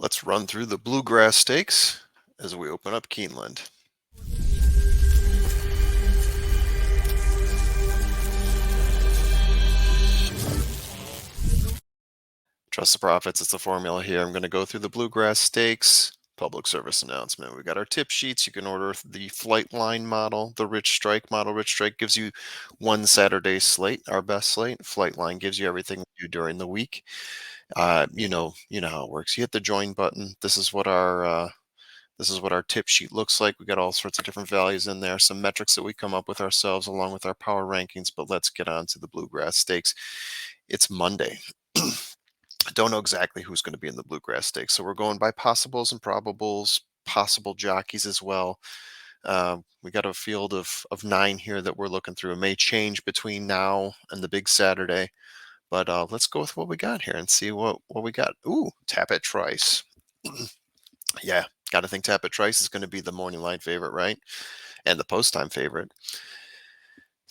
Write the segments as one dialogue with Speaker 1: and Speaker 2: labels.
Speaker 1: Let's run through the Bluegrass Stakes as we open up Keeneland. Trust the profits, it's the formula here. I'm going to go through the Bluegrass Stakes. Public service announcement. We got our tip sheets. You can order the flight line model, the Rich Strike model. Rich Strike gives you one Saturday slate, our best slate. Flight line gives you everything we do during the week. You know how it works. You hit the join button. This is what our tip sheet looks like. We got all sorts of different values in there, some metrics that we come up with ourselves along with our power rankings. But let's get on to the Bluegrass Stakes. It's Monday. I don't know exactly who's going to be in the Bluegrass Stakes, so we're going by possibles and probables, possible jockeys as well. We got a field of 9 here that we're looking through. It may change between now and the big Saturday, but let's go with what we got here and see what we got. Ooh, Tapit Trice. Yeah, got to think Tapit Trice is going to be the morning line favorite, right? And the post time favorite.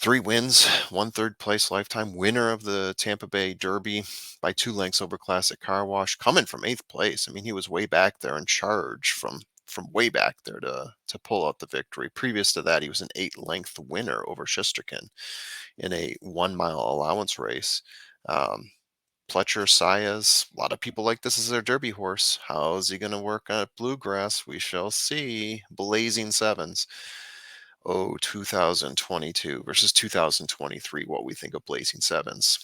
Speaker 1: 3 wins, 1 third place lifetime winner of the Tampa Bay Derby by 2 lengths over Classic Car Wash, coming from 8th place. I mean, he was way back there in charge from way back there to pull out the victory. Previous to that, he was an 8 length winner over Shisterkin in a 1 mile allowance race. Pletcher, Saez, a lot of people like this as their Derby horse. How is he going to work at Bluegrass? We shall see. Blazing Sevens. Oh, 2022 versus 2023, what we think of Blazing Sevens.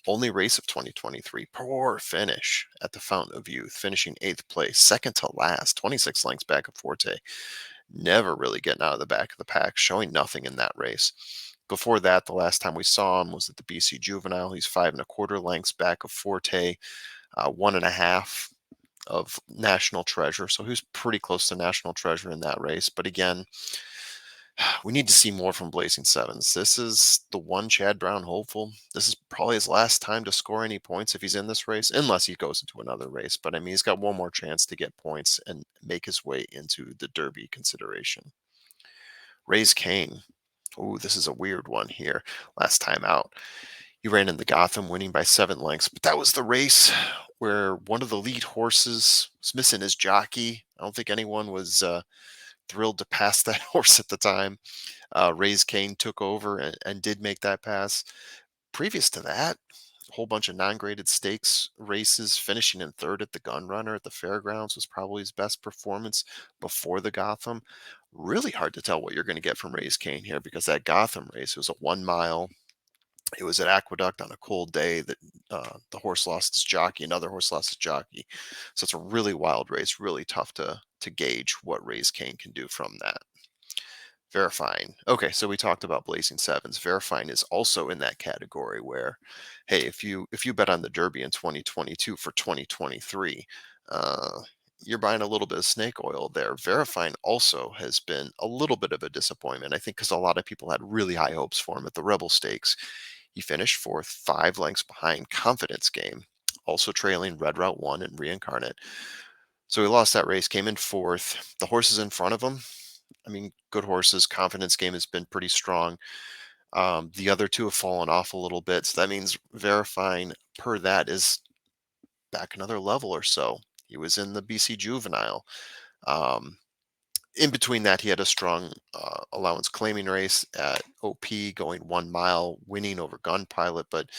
Speaker 1: Only race of 2023. Poor finish at the Fountain of Youth, finishing 8th place, second to last, 26 lengths back of Forte. Never really getting out of the back of the pack, showing nothing in that race. Before that, the last time we saw him was at the BC Juvenile. He's 5 1/4 lengths back of Forte, 1.5 of National Treasure. So he was pretty close to National Treasure in that race. But again, we need to see more from Blazing Sevens. This is the one Chad Brown hopeful. This is probably his last time to score any points if he's in this race, unless he goes into another race. But I mean, he's got one more chance to get points and make his way into the Derby consideration. Raise Cain. Oh, this is a weird one here. Last time out, he ran in the Gotham, winning by 7 lengths. But that was the race where one of the lead horses was missing his jockey. I don't think anyone was thrilled to pass that horse at the time. Raise Cain took over and did make that pass. Previous to that, a whole bunch of non-graded stakes races, finishing in third at the Gun Runner at the Fairgrounds was probably his best performance before the Gotham. Really hard to tell what you're going to get from Raise Cain here because that Gotham race was a 1 mile. It was at Aqueduct on a cold day that the horse lost his jockey, another horse lost his jockey. So it's a really wild race, really tough to gauge what Raise Cain can do from that. Verifying. Okay, so we talked about Blazing Sevens. Verifying is also in that category where, hey, if you bet on the Derby in 2022 for 2023, uh, you're buying a little bit of snake oil there. Verifying also has been a little bit of a disappointment, I think, because a lot of people had really high hopes for him at the Rebel Stakes. He finished fourth, 5 lengths behind Confidence Game, also trailing Red Route 1 and Reincarnate. So he lost that race, came in fourth. The horses in front of him, I mean, good horses. Confidence Game has been pretty strong. The other two have fallen off a little bit. So that means Verifying per that is back another level or so. He was in the BC Juvenile. Um, in between that, he had a strong allowance claiming race at OP, going 1 mile, winning over Gun Pilot. But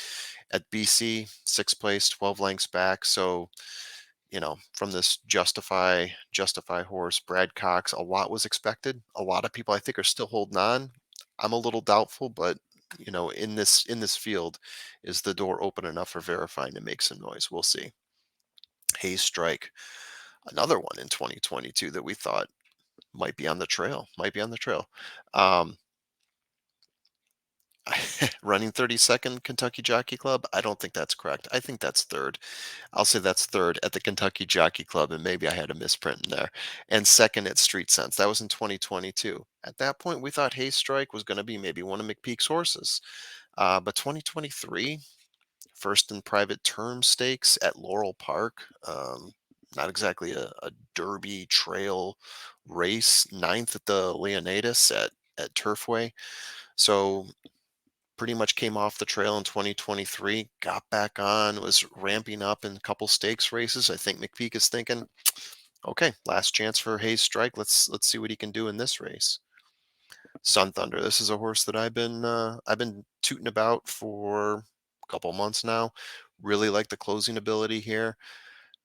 Speaker 1: at BC, 6th place, 12 lengths back. So from this Justify horse, Brad Cox, a lot was expected. A lot of people I think are still holding on. I'm a little doubtful, but in this field, is the door open enough for Verifying to make some noise? We'll see. Hayes Strike, another one in 2022 that we thought might be on the trail. Um, Running 32nd Kentucky Jockey Club. I don't think that's correct. I think that's third. I'll say that's third at the Kentucky Jockey Club, and maybe I had a misprint in there. And second at Street Sense. That was in 2022. At that point, we thought Hayes Strike was going to be maybe one of McPeak's horses. But 2023, first in private term stakes at Laurel Park. Not exactly a Derby trail race. Ninth at the Leonidas at Turfway. So pretty much came off the trail in 2023, got back on, was ramping up in a couple stakes races. I think McPeak is thinking, okay, last chance for Hayes Strike. Let's see what he can do in this race. Sun Thunder. This is a horse that I've been tooting about for a couple months now. Really like the closing ability here.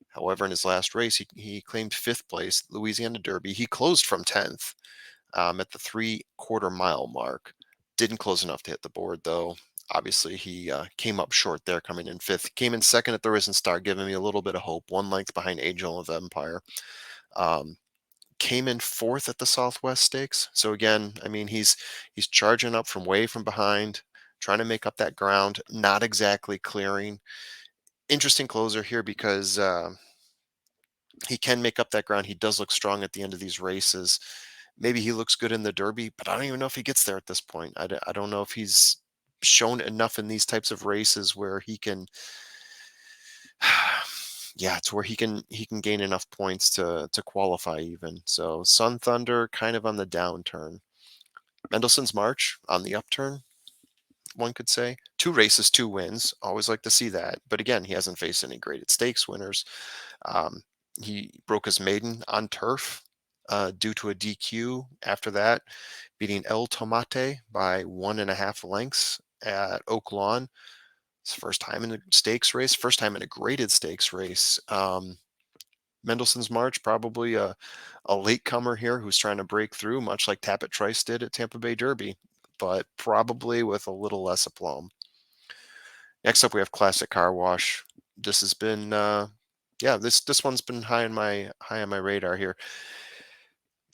Speaker 1: However, in his last race, he claimed fifth place, Louisiana Derby. He closed from 10th at the 3/4 mile mark. Didn't close enough to hit the board, though. Obviously, he came up short there, coming in fifth. Came in second at the Risen Star, giving me a little bit of hope. 1 length behind Angel of Empire. Um, Came in fourth at the Southwest Stakes. So again, I mean, he's charging up from way from behind, trying to make up that ground. Not exactly clearing. Interesting closer here because he can make up that ground. He does look strong at the end of these races. Maybe he looks good in the Derby, but I don't even know if he gets there at this point. I don't know if he's shown enough in these types of races where he can, yeah, it's where he can gain enough points to qualify even. So Sun Thunder kind of on the downturn. Mendelssohn's March on the upturn, one could say. 2 races, 2 wins. Always like to see that. But again, he hasn't faced any graded stakes winners. Um, he broke his maiden on turf due to a DQ after that, beating El Tomate by 1.5 lengths at Oak Lawn. It's first time in a stakes race, first time in a graded stakes race. Mendelssohn's March, probably a latecomer here who's trying to break through, much like Tapit Trice did at Tampa Bay Derby, but probably with a little less aplomb. Next up, we have Classic Car Wash. This has been, yeah, this one's been high on my radar here.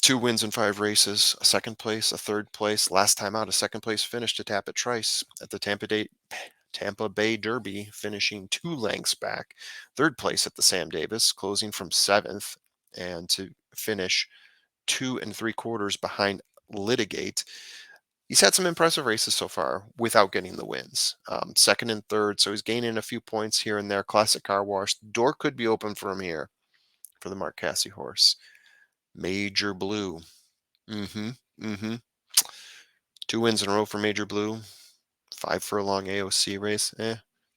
Speaker 1: 2 wins in 5 races, a second place, a third place. Last time out, a second place finish to Tapit Trice at the Tampa Bay Derby, finishing 2 lengths back. Third place at the Sam Davis, closing from seventh, and to finish 2 3/4 behind Litigate. He's had some impressive races so far without getting the wins. Second and third, so he's gaining a few points here and there. Classic Car Wash. Door could be open for him here for the Mark Casse horse. Major Blue. Mm-hmm. Mm-hmm. 2 wins in a row for Major Blue. 5 furlong AOC race.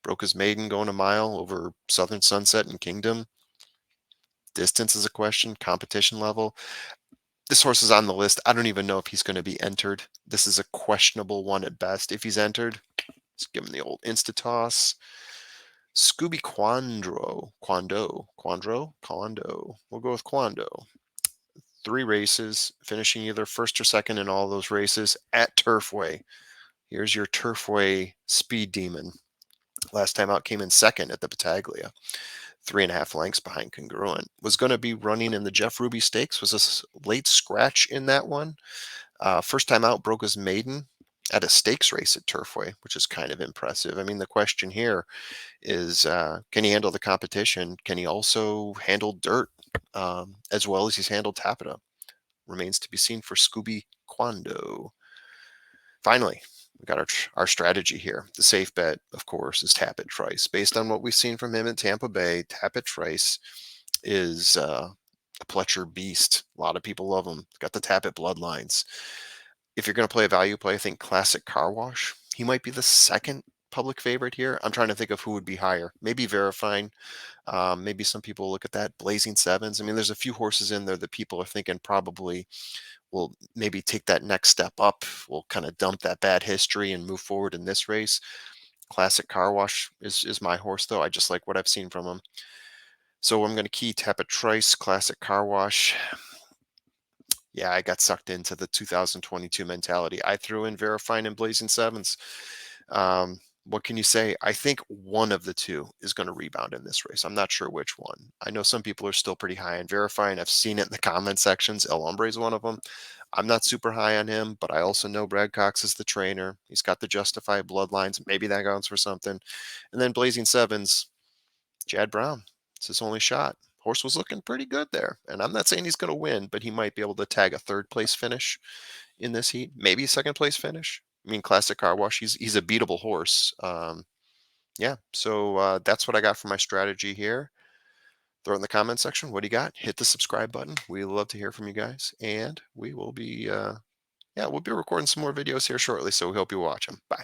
Speaker 1: Broke his maiden going a mile over Southern Sunset and Kingdom. Distance is a question. Competition level. This horse is on the list. I don't even know if he's going to be entered. This is a questionable one at best. If he's entered, let's give him the old insta toss. Scoobie Quando. We'll go with Quando. 3 races, finishing either first or second in all those races at Turfway. Here's your Turfway speed demon. Last time out came in second at the Battaglia. 3.5 lengths behind Congruent. Was going to be running in the Jeff Ruby Stakes. Was a late scratch in that one. First time out, broke his maiden at a stakes race at Turfway, which is kind of impressive. I mean, the question here is, can he handle the competition? Can he also handle dirt as well as he's handled Tapita? Remains to be seen for Scoobie Quando. Finally, we got our strategy here. The safe bet, of course, is Tapit Trice. Based on what we've seen from him in Tampa Bay, Tapit Trice is a Pletcher beast. A lot of people love him. Got the Tapit bloodlines. If you're going to play a value play, I think Classic Car Wash. He might be the second public favorite here. I'm trying to think of who would be higher. Maybe Verifine. Maybe some people look at that. Blazing Sevens. I mean, there's a few horses in there that people are thinking probably will maybe take that next step up. We'll kind of dump that bad history and move forward in this race. Classic Car Wash is my horse, though. I just like what I've seen from him. So I'm going to key Tapit Trice, Classic Car Wash. Yeah, I got sucked into the 2022 mentality. I threw in Verifine and Blazing Sevens. What can you say? I think one of the two is going to rebound in this race. I'm not sure which one. I know some people are still pretty high on Verifine. I've seen it in the comment sections. El Hombre is one of them. I'm not super high on him, but I also know Brad Cox is the trainer. He's got the justified bloodlines. Maybe that counts for something. And then Blazing Sevens, Jad Brown. It's his only shot. Horse was looking pretty good there. And I'm not saying he's going to win, but he might be able to tag a third place finish in this heat. Maybe a second place finish. I mean, Classic Car Wash, he's a beatable horse. Yeah, so that's what I got for my strategy here. Throw it in the comment section. What do you got? Hit the subscribe button. We love to hear from you guys. And we will be, yeah, we'll be recording some more videos here shortly. So we hope you watch them. Bye.